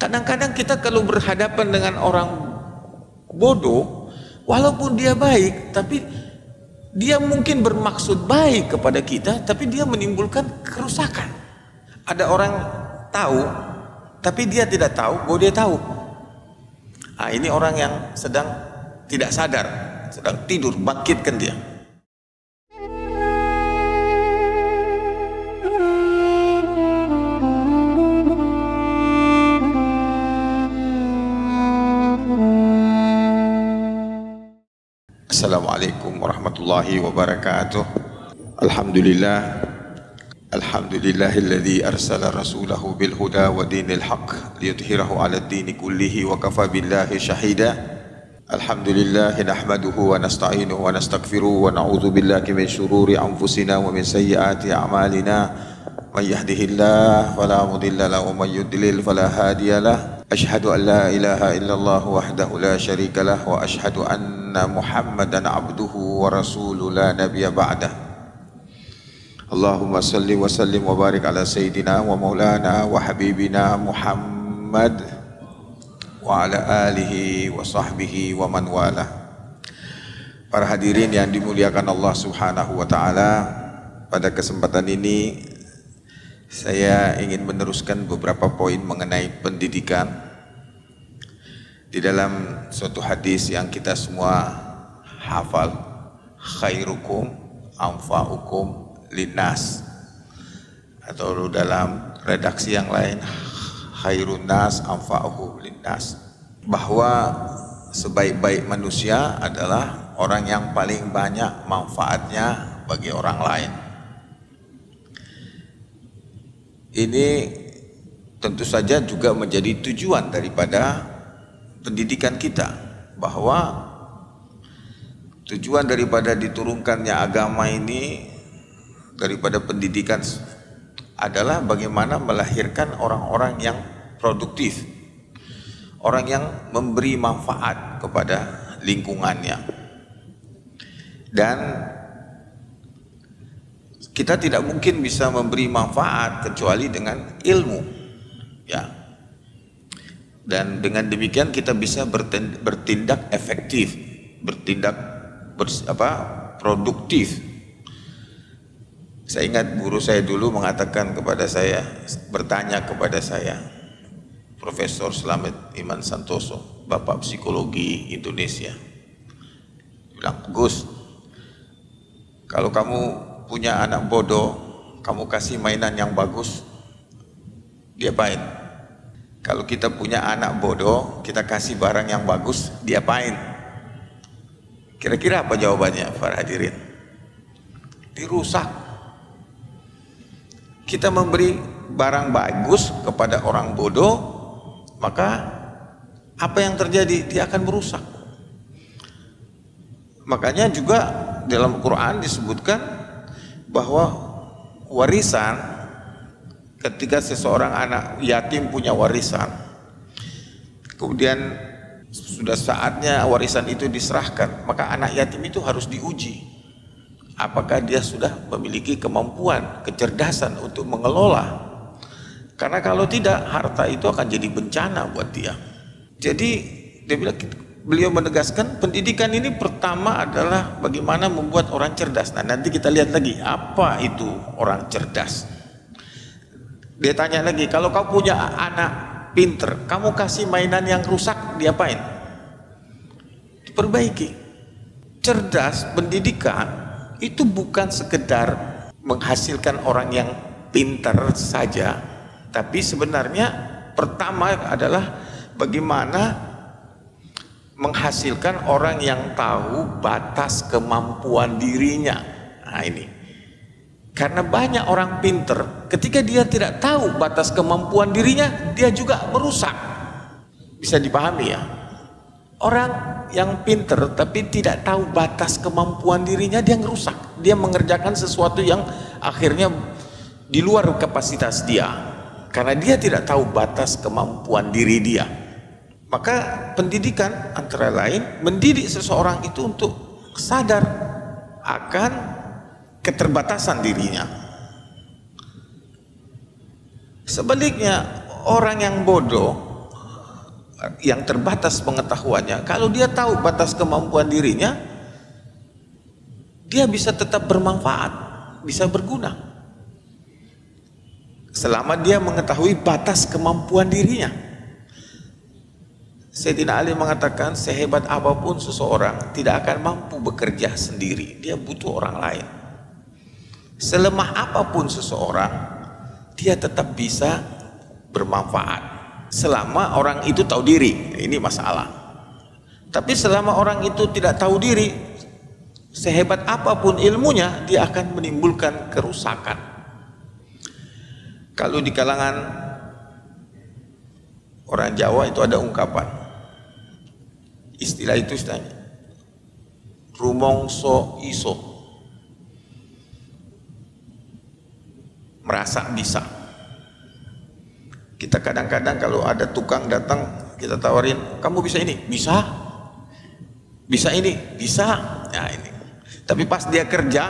Kadang-kadang kita kalau berhadapan dengan orang bodoh, walaupun dia baik, tapi dia mungkin bermaksud baik kepada kita, tapi dia menimbulkan kerusakan. Ada orang tahu, tapi dia tidak tahu bahwa dia tahu. Nah, ini orang yang sedang tidak sadar, sedang tidur, bangkitkan dia. Assalamualaikum warahmatullahi wabarakatuh. Alhamdulillahilladzi arsala rasulahu bil huda wa dinil haqq liyudhhirahu 'alad dini kullihi wa kafa billahi shahida. Alhamdulillah nahmaduhu wa nasta'inuhu wa nastaghfiruhu wa na'udzu billahi min shururi anfusina wa min sayyiati a'malina. May yahdihillahu fala mudilla lahu wa may yudlil fala hadiya lahu. Asyhadu an la ilaha illallah wahdahu la syarika lah wa asyhadu anna Muhammadan abduhu wa rasuluhu la nabiyya ba'dah. Allahumma salli wa sallim wa barik ala sayyidina wa maulana wa habibina Muhammad wa ala alihi wa sahbihi wa man wala. Para hadirin yang dimuliakan Allah Subhanahu wa taala, pada kesempatan ini saya ingin meneruskan beberapa poin mengenai pendidikan. Di dalam suatu hadis yang kita semua hafal, khairukum anfa'ukum linnas, atau dalam redaksi yang lain khairun nas anfa'uhum linnas, bahwa sebaik-baik manusia adalah orang yang paling banyak manfaatnya bagi orang lain. Ini tentu saja juga menjadi tujuan daripada pendidikan kita, bahwa tujuan daripada diturunkannya agama ini, daripada pendidikan, adalah bagaimana melahirkan orang-orang yang produktif, orang yang memberi manfaat kepada lingkungannya. Dan kita tidak mungkin bisa memberi manfaat kecuali dengan ilmu, ya. Dan dengan demikian kita bisa bertindak efektif, bertindak produktif. Saya ingat guru saya dulu mengatakan kepada saya, bertanya kepada saya, Profesor Slamet Iman Santoso, Bapak Psikologi Indonesia, bilang, Gus, kalau kamu punya anak bodoh, kamu kasih mainan yang bagus, dia apain? Kalau kita punya anak bodoh, kita kasih barang yang bagus, dia apain? Kira-kira apa jawabannya, para hadirin? Dirusak. Kita memberi barang bagus kepada orang bodoh, maka apa yang terjadi? Dia akan merusak. Makanya juga dalam Quran disebutkan bahwa warisan, ketika seseorang anak yatim punya warisan, kemudian sudah saatnya warisan itu diserahkan, maka anak yatim itu harus diuji apakah dia sudah memiliki kemampuan, kecerdasan untuk mengelola. Karena kalau tidak, harta itu akan jadi bencana buat dia. Jadi dia bilang, beliau menegaskan pendidikan ini pertama adalah bagaimana membuat orang cerdas. Nah, nanti kita lihat lagi apa itu orang cerdas. Dia tanya lagi, kalau kamu punya anak pinter, kamu kasih mainan yang rusak, diapain? Diperbaiki. Cerdas, pendidikan itu bukan sekedar menghasilkan orang yang pintar saja, tapi sebenarnya pertama adalah bagaimana menghasilkan orang yang tahu batas kemampuan dirinya. Nah ini, karena banyak orang pinter, ketika dia tidak tahu batas kemampuan dirinya, dia juga merusak. Bisa dipahami ya? Orang yang pinter tapi tidak tahu batas kemampuan dirinya, dia merusak. Dia mengerjakan sesuatu yang akhirnya di luar kapasitas dia, karena dia tidak tahu batas kemampuan diri dia. Maka pendidikan antara lain mendidik seseorang itu untuk sadar akan keterbatasan dirinya. Sebaliknya, orang yang bodoh yang terbatas pengetahuannya, kalau dia tahu batas kemampuan dirinya, dia bisa tetap bermanfaat, bisa berguna. Selama dia mengetahui batas kemampuan dirinya. Sayyidina Ali mengatakan, sehebat apapun seseorang tidak akan mampu bekerja sendiri, dia butuh orang lain. Selemah apapun seseorang, dia tetap bisa bermanfaat selama orang itu tahu diri. Ini masalah. Tapi selama orang itu tidak tahu diri, sehebat apapun ilmunya, dia akan menimbulkan kerusakan. Kalau di kalangan orang Jawa itu ada ungkapan, istilah itu istilahnya rumongso iso, merasa bisa. Kita kadang-kadang kalau ada tukang datang, kita tawarin, kamu bisa ini? Bisa. Bisa ini? Bisa. Nah ini. Tapi pas dia kerja,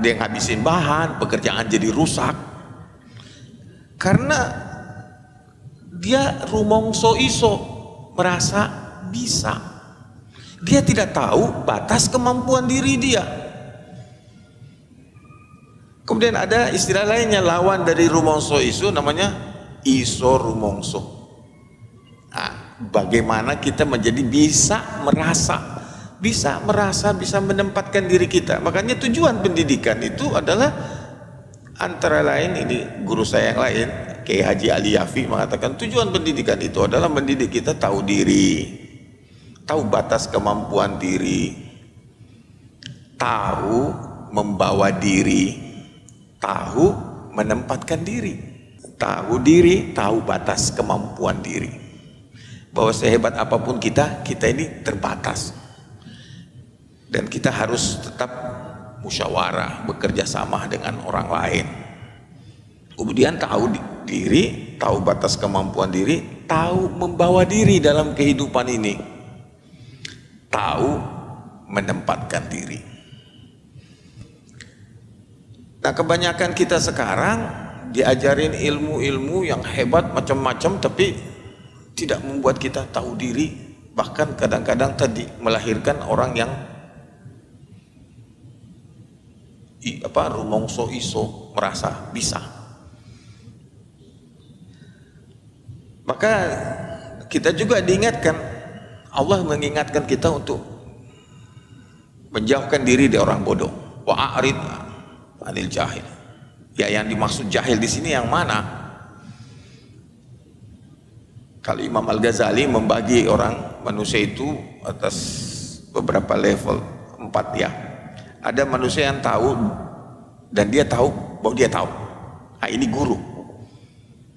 dia ngabisin bahan, pekerjaan jadi rusak. Karena dia rumongso iso, merasa bisa. Dia tidak tahu batas kemampuan diri dia. Kemudian ada istilah lainnya, lawan dari rumongso iso, namanya iso rumongso. Nah, bagaimana kita menjadi bisa merasa, bisa menempatkan diri kita. Makanya tujuan pendidikan itu adalah antara lain, ini guru saya yang lain, Kiai Haji Ali Yafi mengatakan, tujuan pendidikan itu adalah mendidik kita tahu diri, tahu batas kemampuan diri, tahu membawa diri, tahu menempatkan diri, tahu batas kemampuan diri. Bahwa sehebat apapun kita ini terbatas. Dan kita harus tetap musyawarah, bekerja sama dengan orang lain. Kemudian tahu diri, tahu batas kemampuan diri, tahu membawa diri dalam kehidupan ini, tahu menempatkan diri. Nah, kebanyakan kita sekarang diajarin ilmu-ilmu yang hebat macam-macam, tapi tidak membuat kita tahu diri. Bahkan kadang-kadang tadi melahirkan orang yang rumongso iso, merasa bisa. Maka kita juga diingatkan, Allah mengingatkan kita untuk menjauhkan diri dari orang bodoh. Wa a'rid anil jahil. Ya, yang dimaksud jahil di sini yang mana? Kalau Imam Al-Ghazali membagi orang manusia itu atas beberapa level, 4 ya. Ada manusia yang tahu dan dia tahu bahwa dia tahu. Nah, ini guru.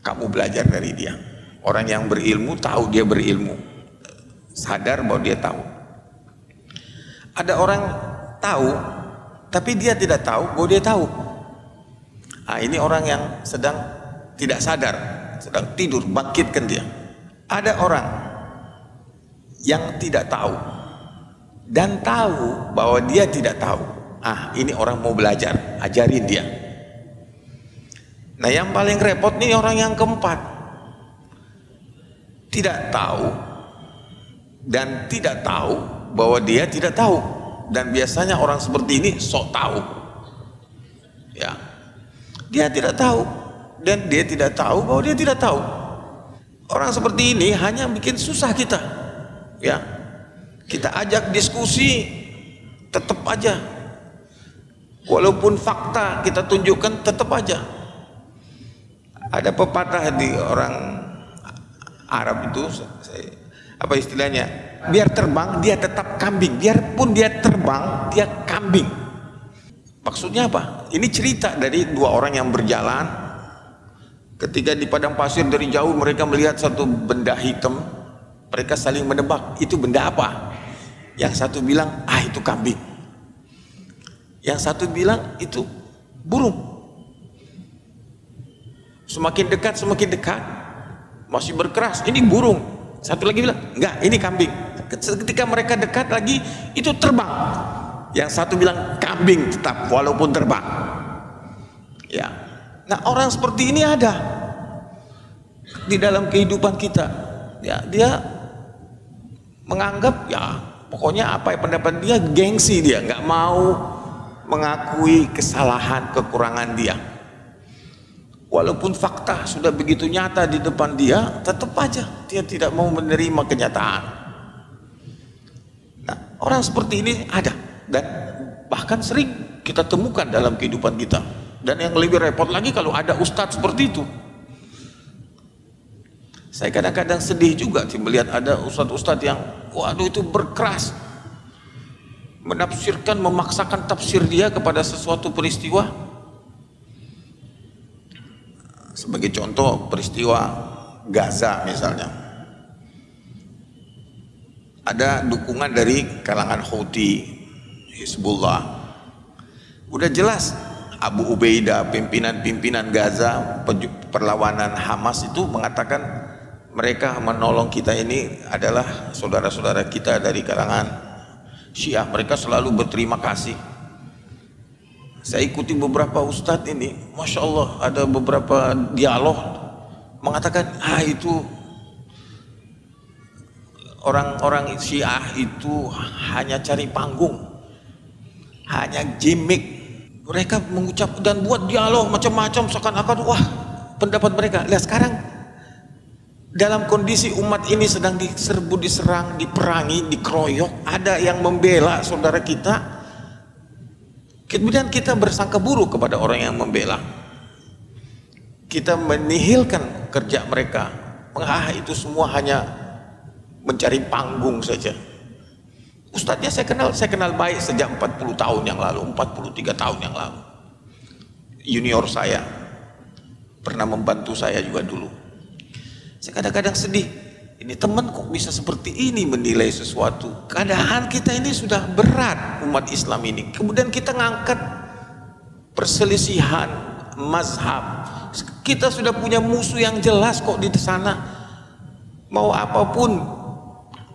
Kamu belajar dari dia. Orang yang berilmu tahu dia berilmu, sadar bahwa dia tahu. Ada orang tahu tapi dia tidak tahu bahwa dia tahu. Nah, ini orang yang sedang tidak sadar, sedang tidur, bangkitkan dia. Ada orang yang tidak tahu dan tahu bahwa dia tidak tahu. Ah, ini orang mau belajar, ajarin dia. Nah, yang paling repot nih orang yang keempat. Tidak tahu dan tidak tahu bahwa dia tidak tahu. Dan biasanya orang seperti ini sok tahu. Ya. Dia tidak tahu dan dia tidak tahu bahwa dia tidak tahu. Orang seperti ini hanya bikin susah kita. Ya. Kita ajak diskusi tetap aja. Walaupun fakta kita tunjukkan tetap aja. Ada pepatah di orang Arab itu, apa istilahnya? Biar terbang dia tetap kambing, biarpun dia terbang dia kambing. Maksudnya apa? Ini cerita dari 2 orang yang berjalan. Ketika di padang pasir dari jauh mereka melihat satu benda hitam. Mereka saling menebak, itu benda apa? Yang satu bilang, ah itu kambing. Yang satu bilang, itu burung. Semakin dekat, masih berkeras, ini burung. Satu lagi bilang, enggak, ini kambing. Ketika mereka dekat lagi, itu terbang. Yang satu bilang, kambing tetap, walaupun terbang. Ya. Nah, orang seperti ini ada di dalam kehidupan kita. Ya, dia menganggap ya pokoknya apa pendapat dia, gengsi dia, nggak mau mengakui kesalahan, kekurangan dia. Walaupun fakta sudah begitu nyata di depan dia, tetap aja dia tidak mau menerima kenyataan. Nah, orang seperti ini ada dan bahkan sering kita temukan dalam kehidupan kita. Dan yang lebih repot lagi kalau ada ustadz seperti itu. Saya kadang-kadang sedih juga melihat ada ustadz-ustadz yang waduh itu berkeras menafsirkan, memaksakan tafsir dia kepada sesuatu peristiwa. Sebagai contoh peristiwa Gaza misalnya, ada dukungan dari kalangan Houthi, Hizbullah. Udah jelas Abu Ubaidah, pimpinan Gaza, perlawanan Hamas itu mengatakan mereka menolong kita ini adalah saudara-saudara kita dari kalangan Syiah. Mereka selalu berterima kasih. Saya ikuti beberapa ustadz ini, Masya Allah ada beberapa dialog mengatakan itu orang-orang Syiah itu hanya cari panggung, hanya gimmick. Mereka mengucap dan buat dialog macam-macam seakan-akan wah pendapat mereka. Lihat sekarang dalam kondisi umat ini sedang diserbu, diserang, diperangi, dikeroyok, ada yang membela saudara kita. Kemudian kita bersangka buruk kepada orang yang membela. Kita menihilkan kerja mereka. Itu semua hanya mencari panggung saja. Ustadznya saya kenal baik sejak 40 tahun yang lalu, 43 tahun yang lalu. Junior saya, pernah membantu saya juga dulu. Saya kadang-kadang sedih. Ini teman kok bisa seperti ini menilai sesuatu. Keadaan kita ini sudah berat umat Islam ini. Kemudian kita ngangkat perselisihan mazhab. Kita sudah punya musuh yang jelas kok di sana. Mau apapun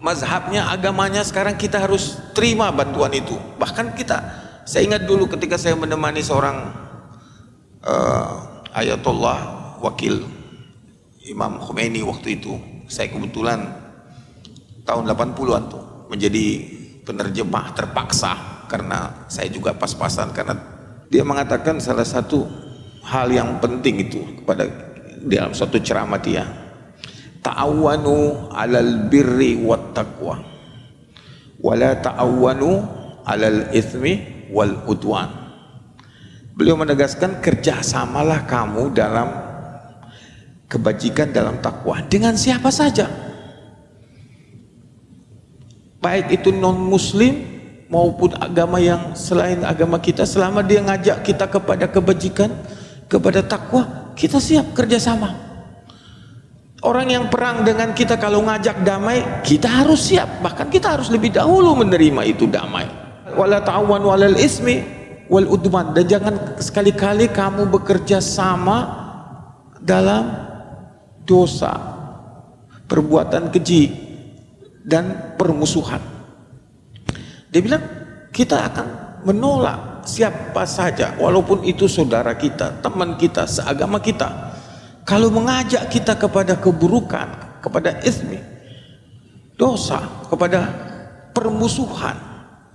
mazhabnya, agamanya, sekarang kita harus terima bantuan itu. Bahkan saya ingat dulu ketika saya menemani seorang Ayatollah wakil Imam Khomeini waktu itu. Saya kebetulan tahun 80-an tuh menjadi penerjemah terpaksa karena saya juga pas-pasan, karena dia mengatakan salah satu hal yang penting itu kepada dalam suatu ceramah dia, ta'awanu 'alal birri wat taqwa wa la ta'awanu 'alal itsmi wal udwan. Beliau menegaskan kerjasamalah kamu dalam kebajikan, dalam takwa dengan siapa saja, baik itu non muslim maupun agama yang selain agama kita, selama dia ngajak kita kepada kebajikan, kepada takwa, kita siap kerjasama. Orang yang perang dengan kita kalau ngajak damai, kita harus siap, bahkan kita harus lebih dahulu menerima itu damai. Wala ta'awanu 'alal ismi wal udwan, dan jangan sekali-kali kamu bekerja sama dalam dosa, perbuatan keji dan permusuhan. Dia bilang kita akan menolak siapa saja walaupun itu saudara kita, teman kita, seagama kita, kalau mengajak kita kepada keburukan, kepada ismi, dosa, kepada permusuhan,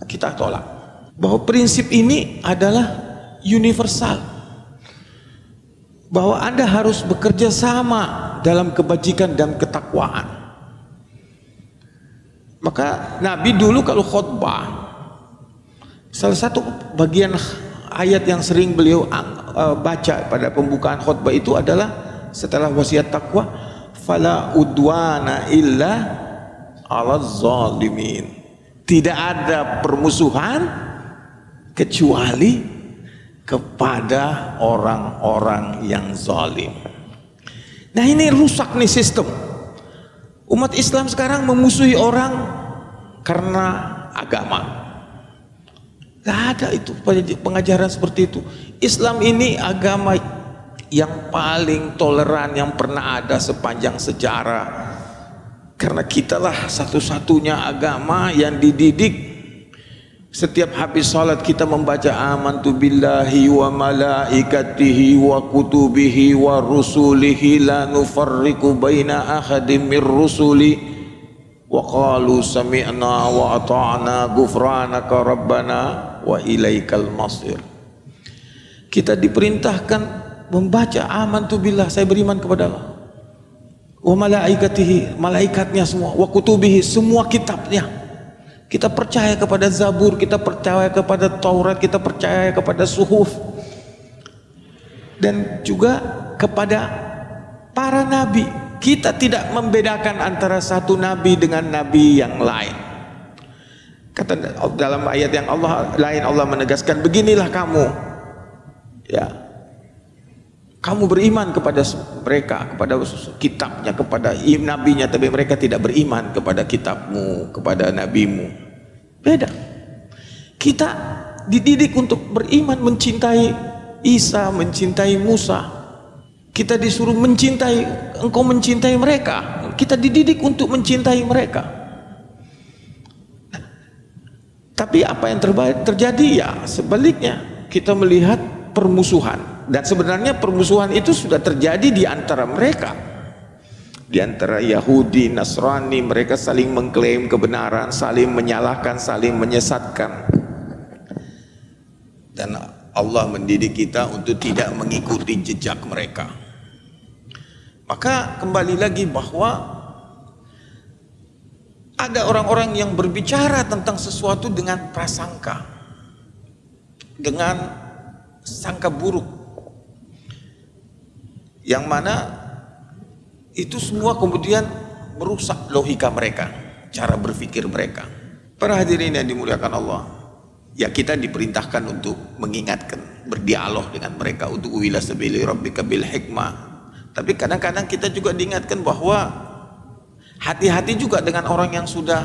kita tolak. Bahwa prinsip ini adalah universal, bahwa Anda harus bekerja sama dalam kebajikan dan ketakwaan. Maka Nabi dulu kalau khutbah, salah satu bagian ayat yang sering beliau baca pada pembukaan khutbah itu adalah setelah wasiat takwa, fala udwana illa 'alaz zalimin. Tidak ada permusuhan kecuali kepada orang-orang yang zalim. Nah, ini rusak nih sistem. Umat Islam sekarang memusuhi orang karena agama. Gak ada itu pengajaran seperti itu. Islam ini agama yang paling toleran yang pernah ada sepanjang sejarah. Karena kitalah satu-satunya agama yang dididik. Setiap habis salat kita membaca amantu billahi wa malaikatihi wa kutubihi wa rusulihi la nufarriqu baina ahadim mir rusuli wa qalu sami'na wa ata'na ghufranaka rabbana wa ilaikal masir. Kita diperintahkan membaca amantu billah, saya beriman kepada Allah, wa malaikatihi, malaikatnya semua, wa kutubihi, semua kitabnya. Kita percaya kepada Zabur, kita percaya kepada Taurat, kita percaya kepada Suhuf, dan juga kepada para nabi. Kita tidak membedakan antara satu nabi dengan nabi yang lain. Kata dalam ayat yang lain Allah menegaskan, beginilah kamu, ya, kamu beriman kepada mereka, kepada kitabnya, kepada nabinya, tapi mereka tidak beriman kepada kitabmu, kepada nabimu. Beda. Kita dididik untuk beriman, mencintai Isa, mencintai Musa. Kita disuruh mencintai, engkau mencintai mereka. Kita dididik untuk mencintai mereka. Tapi apa yang terjadi? Ya sebaliknya, kita melihat permusuhan. Dan sebenarnya permusuhan itu sudah terjadi di antara mereka, di antara Yahudi, Nasrani. Mereka saling mengklaim kebenaran, saling menyalahkan, saling menyesatkan. Dan Allah mendidik kita untuk tidak mengikuti jejak mereka. Maka kembali lagi bahwa ada orang-orang yang berbicara tentang sesuatu dengan prasangka, dengan sangka buruk, yang mana itu semua kemudian merusak logika mereka, cara berpikir mereka. Para hadirin yang dimuliakan Allah, ya kita diperintahkan untuk mengingatkan, berdialog dengan mereka, untuk ila sabili rabbika bil hikmah. Tapi kadang-kadang kita juga diingatkan bahwa hati-hati juga dengan orang yang sudah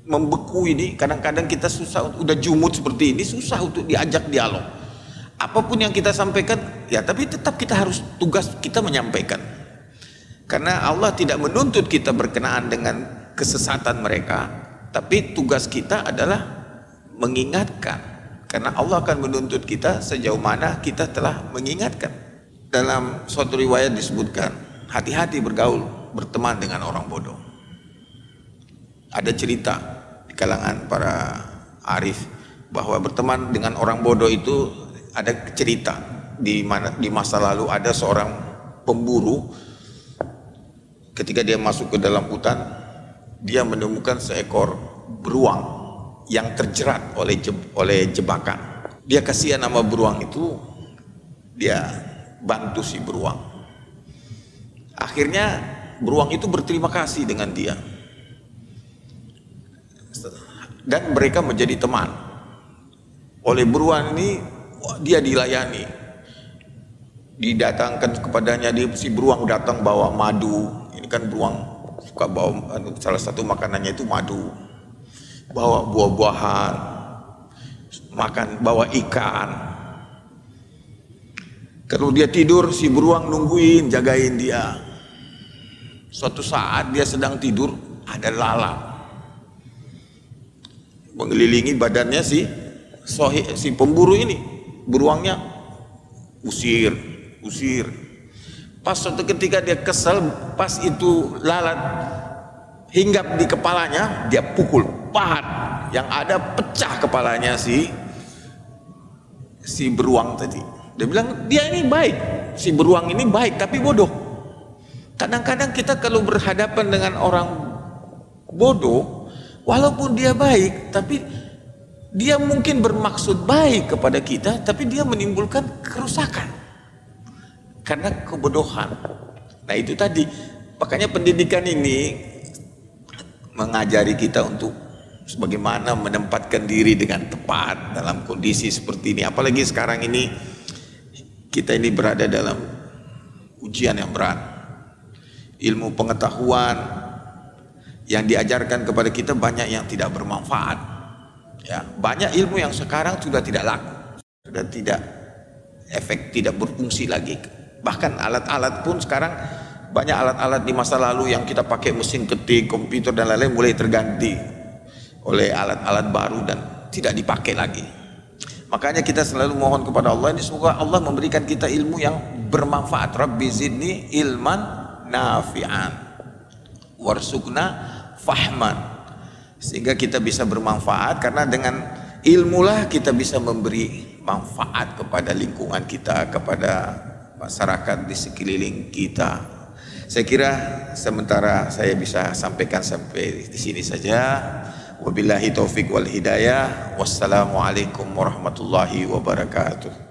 membeku ini. Kadang-kadang kita susah, udah jumut seperti ini, susah untuk diajak dialog. Apapun yang kita sampaikan, ya tapi tetap kita harus, tugas kita menyampaikan. Karena Allah tidak menuntut kita berkenaan dengan kesesatan mereka, tapi tugas kita adalah mengingatkan. Karena Allah akan menuntut kita sejauh mana kita telah mengingatkan. Dalam suatu riwayat disebutkan, hati-hati bergaul, berteman dengan orang bodoh. Ada cerita di kalangan para arif bahwa berteman dengan orang bodoh itu, ada cerita di masa lalu ada seorang pemburu. Ketika dia masuk ke dalam hutan, dia menemukan seekor beruang yang terjerat oleh jebakan. Dia kasihan sama beruang itu, dia bantu si beruang. Akhirnya beruang itu berterima kasih dengan dia, dan mereka menjadi teman. Oleh beruang ini, dia dilayani, didatangkan kepadanya, si beruang datang bawa madu. Ini kan beruang suka bawa, salah satu makanannya itu madu, bawa buah-buahan, bawa ikan. Kalau dia tidur, si beruang nungguin, jagain dia. Suatu saat dia sedang tidur, ada lalat mengelilingi badannya si pemburu ini. Beruangnya usir. Pas suatu ketika dia kesel, pas itu lalat hinggap di kepalanya, dia pukul, pahat, yang ada pecah kepalanya si beruang tadi. Dia bilang, dia ini baik, si beruang ini baik tapi bodoh. Kadang-kadang kita kalau berhadapan dengan orang bodoh, walaupun dia baik, tapi dia mungkin bermaksud baik kepada kita, tapi dia menimbulkan kerusakan karena kebodohan. Nah itu tadi, makanya pendidikan ini mengajari kita untuk bagaimana menempatkan diri dengan tepat dalam kondisi seperti ini. Apalagi sekarang ini kita ini berada dalam ujian yang berat. Ilmu pengetahuan yang diajarkan kepada kita banyak yang tidak bermanfaat. Ya, banyak ilmu yang sekarang sudah tidak laku, sudah tidak tidak berfungsi lagi. Bahkan alat-alat pun sekarang, banyak alat-alat di masa lalu yang kita pakai mesin ketik, komputer dan lain-lain mulai terganti oleh alat-alat baru dan tidak dipakai lagi. Makanya kita selalu mohon kepada Allah ini, semoga Allah memberikan kita ilmu yang bermanfaat. Rabbi zidni ilman nafi'an warzuqna fahman, sehingga kita bisa bermanfaat, karena dengan ilmulah kita bisa memberi manfaat kepada lingkungan kita, kepada masyarakat di sekeliling kita. Saya kira sementara saya bisa sampaikan sampai di sini saja. Wabillahi taufik wal hidayah. Wassalamualaikum warahmatullahi wabarakatuh.